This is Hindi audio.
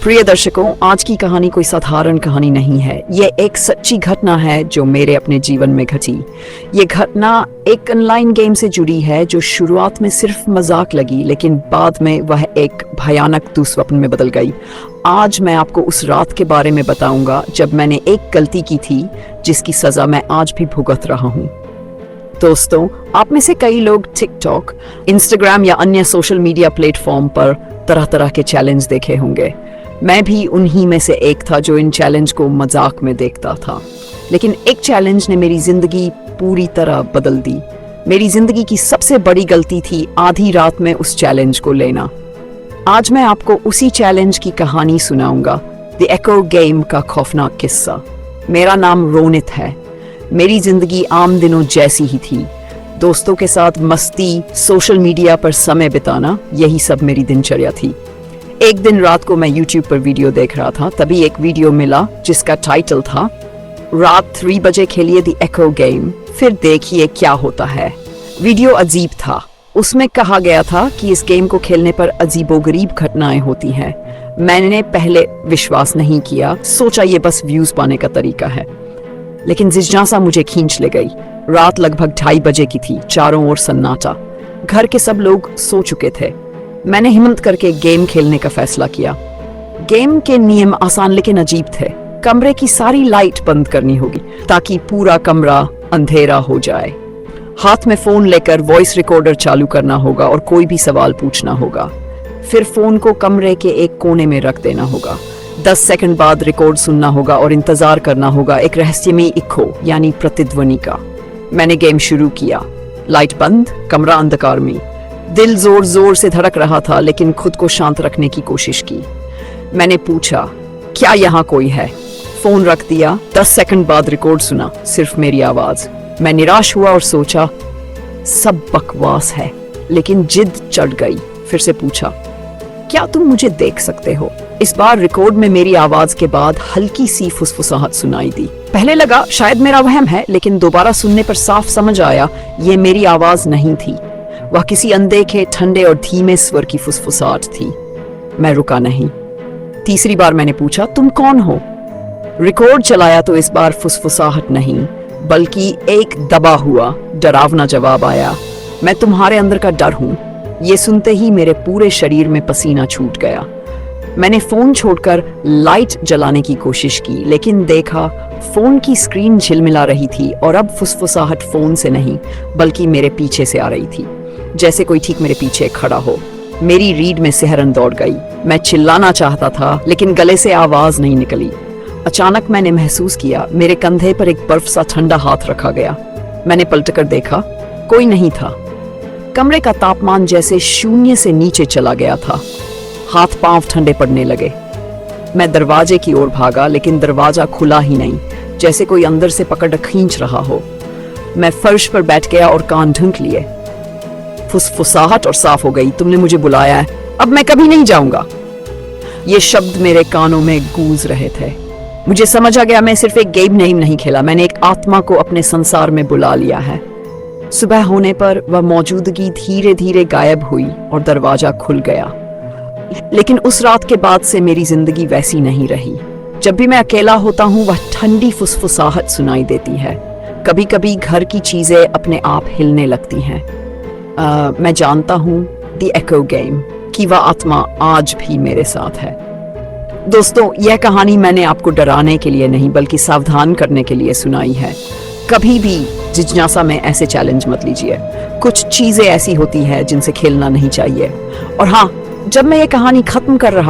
प्रिय दर्शकों, आज की कहानी कोई साधारण कहानी नहीं है। ये एक सच्ची घटना है जो मेरे अपने जीवन में घटी। ये घटना एक ऑनलाइन गेम से जुड़ी है जो शुरुआत में सिर्फ मजाक लगी, लेकिन बाद में वह एक भयानक दुस्वप्न में बदल गई। आज मैं आपको उस रात के बारे में बताऊंगा जब मैंने एक गलती की थी जिसकी सजा मैं आज भी भुगत रहा हूँ। दोस्तों, आप में से कई लोग टिकटॉक, इंस्टाग्राम या अन्य सोशल मीडिया प्लेटफॉर्म पर तरह तरह के चैलेंज देखे होंगे। मैं भी उन्हीं में से एक था जो इन चैलेंज को मजाक में देखता था, लेकिन एक चैलेंज ने मेरी जिंदगी पूरी तरह बदल दी। मेरी जिंदगी की सबसे बड़ी गलती थी आधी रात में उस चैलेंज को लेना। आज मैं आपको उसी चैलेंज की कहानी सुनाऊंगा, द एको गेम का खौफनाक किस्सा। मेरा नाम रोनित है। मेरी जिंदगी आम दिनों जैसी ही थी। दोस्तों के साथ मस्ती, सोशल मीडिया पर समय बिताना, यही सब मेरी दिनचर्या थी। एक दिन रात को मैं YouTube पर वीडियो देख रहा था, तभी एक वीडियो मिला जिसका टाइटल था रात 3 बजे खेलिए द एको गेम, फिर देखिए क्या होता है। वीडियो अजीब था। उसमें कहा गया था कि इस गेम को खेलने पर अजीबोगरीब घटनाएं होती हैं। मैंने पहले विश्वास नहीं किया, सोचा ये बस व्यूज पाने का तरीका है, लेकिन जिज्ञासा मुझे खींच ले गई। रात लगभग 2:30 बजे की थी। चारों ओर सन्नाटा। घर के सब लोग सो चुके थे। मैंने हिम्मत करके गेम खेलने का फैसला किया। गेम के नियम आसान लेकिन अजीब थे। कमरे की सारी लाइट बंद करनी होगी ताकि पूरा कमरा अंधेरा हो जाए। हाथ में फोन लेकर वॉइस रिकॉर्डर चालू करना होगा और कोई भी सवाल पूछना होगा। फिर फोन को कमरे के एक कोने में रख देना होगा। 10 सेकंड बाद रिकॉर्ड सुनना होगा और इंतजार करना होगा एक रहस्यमयी इको यानी प्रतिध्वनि का। मैंने गेम शुरू किया। लाइट बंद, कमरा अंधकार में। दिल जोर जोर से धड़क रहा था, लेकिन खुद को शांत रखने की कोशिश की। मैंने पूछा, क्या यहाँ कोई है? फोन रख दिया। 10 सेकंड बाद रिकॉर्ड सुना, सिर्फ मेरी आवाज। मैं निराश हुआ और सोचा सब बकवास है, लेकिन जिद चढ़ गई। फिर से पूछा, क्या तुम मुझे देख सकते हो? इस बार रिकॉर्ड में मेरी आवाज के बाद हल्की सी फुसफुसाहट सुनाई दी। पहले लगा शायद मेरा वहम है, लेकिन दोबारा सुनने पर साफ समझ आया ये मेरी आवाज नहीं थी। वह किसी अनदेखे, ठंडे और धीमे स्वर की फुसफुसाहट थी। मैं रुका नहीं। तीसरी बार मैंने पूछा, तुम कौन हो? रिकॉर्ड चलाया तो इस बार फुसफुसाहट नहीं, बल्कि एक दबा हुआ डरावना जवाब आया, मैं तुम्हारे अंदर का डर हूं। ये सुनते ही मेरे पूरे शरीर में पसीना छूट गया। मैंने फोन छोड़कर लाइट जलाने की कोशिश की, लेकिन देखा फोन की स्क्रीन झिलमिला रही थी और अब फुसफुसाहट फोन से नहीं बल्कि मेरे पीछे से आ रही थी, जैसे कोई ठीक मेरे पीछे खड़ा हो। मेरी रीढ़ में सिहरन दौड़ गई। मैं चिल्लाना चाहता था, लेकिन गले से आवाज नहीं निकली। अचानक मैंने महसूस किया मेरे कंधे पर एक बर्फ सा ठंडा हाथ रखा गया। मैंने पलटकर देखा, कोई नहीं था। कमरे का तापमान जैसे शून्य से नीचे चला गया था। हाथ पांव ठंडे पड़ने लगे। मैं दरवाजे की ओर भागा, लेकिन दरवाजा खुला ही नहीं, जैसे कोई अंदर से पकड़ खींच रहा हो। मैं फर्श पर बैठ गया और कान ढूंढ लिए। फुसफुसाहट और साफ हो गई, तुमने मुझे बुलाया है, अब मैं कभी नहीं जाऊंगा। ये शब्द मेरे कानों में गूंज रहे थे। मुझे समझ आ गया मैं सिर्फ एक गेम नहीं खेला, मैंने एक आत्मा को अपने संसार में बुला लिया है। सुबह होने पर वह मौजूदगी धीरे धीरे गायब हुई और दरवाजा खुल गया। लेकिन उस रात के बाद से मेरी जिंदगी वैसी नहीं रही। जब भी मैं अकेला होता हूँ वह ठंडी फुसफुसाहट सुनाई देती है। कभी कभी घर की चीजें अपने आप हिलने लगती हैं। मैं जानता हूँ द एको गेम कि वह आत्मा आज भी मेरे साथ है। दोस्तों, यह कहानी मैंने आपको डराने के लिए नहीं बल्कि सावधान करने के लिए सुनाई है। कभी भी जिज्ञासा में ऐसे चैलेंज मत लीजिए। कुछ चीजें ऐसी होती हैं जिनसे खेलना नहीं चाहिए। और हाँ, जब मैं ये कहानी खत्म कर रहा